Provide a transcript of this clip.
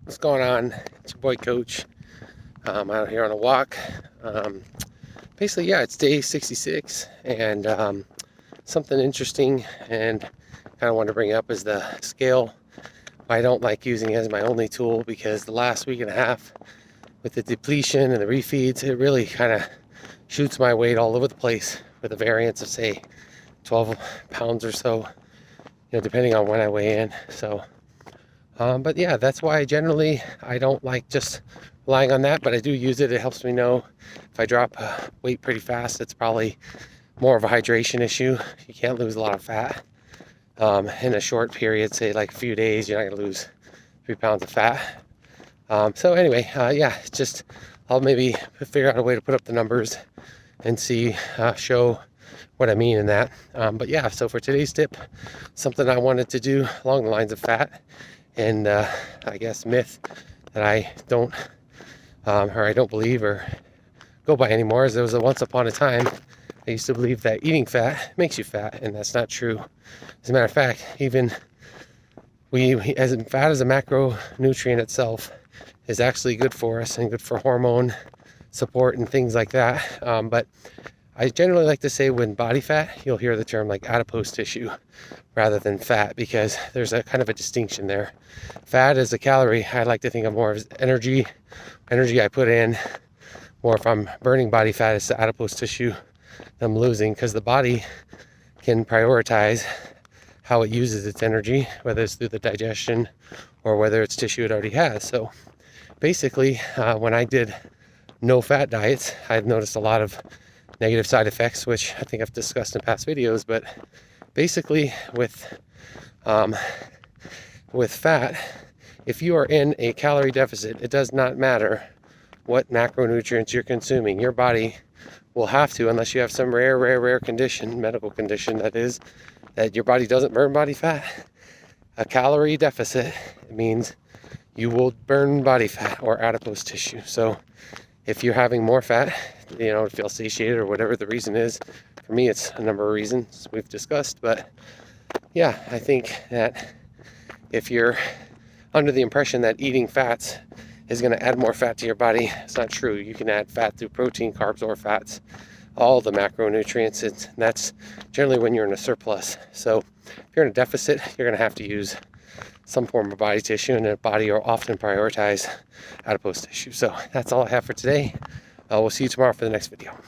What's going on? It's your boy Coach. Out here on a walk. Basically, yeah, it's day 66, and something interesting and kind of want to bring up is the scale. I don't like using it as my only tool because the last week and a half with the depletion and the refeeds, it really kind of shoots my weight all over the place with a variance of say 12 pounds or so, depending on when I weigh in. So but yeah, that's why generally I don't like just relying on that, but I do use it. It helps me know if I drop weight pretty fast, it's probably more of a hydration issue. You can't lose a lot of fat in a short period, say like a few days. You're not going to lose 3 pounds of fat. So anyway, yeah, it's just I'll maybe figure out a way to put up the numbers and see, show what I mean in that. But yeah, so for today's tip, something I wanted to do along the lines of fat. And I guess myth that I don't believe or go by anymore is there was a once upon a time I used to believe that eating fat makes you fat, and that's not true. As a matter of fact, even as fat as a macronutrient itself is actually good for us and good for hormone support and things like that. But I generally like to say when body fat, you'll hear the term like adipose tissue rather than fat, because there's a kind of a distinction there. Fat is a calorie. I like to think of more as energy I put in. Or if I'm burning body fat, it's the adipose tissue I'm losing, because the body can prioritize how it uses its energy, whether it's through the digestion or whether it's tissue it already has. So basically, when I did no fat diets, I've noticed a lot of negative side effects, which I think I've discussed in past videos. But basically with fat, if you are in a calorie deficit, it does not matter what macronutrients you're consuming. Your body will have to, unless you have some rare condition, medical condition that is, that your body doesn't burn body fat. A calorie deficit means you will burn body fat or adipose tissue. So if you're having more fat, to feel satiated or whatever the reason is, for me it's a number of reasons we've discussed. But yeah, I think that if you're under the impression that eating fats is going to add more fat to your body, it's not true. You can add fat through protein, carbs, or fats, all the macronutrients, and that's generally when you're in a surplus. So if you're in a deficit, you're going to have to use some form of body tissue, and the body will often prioritize adipose tissue. So that's all I have for today. We'll see you tomorrow for the next video.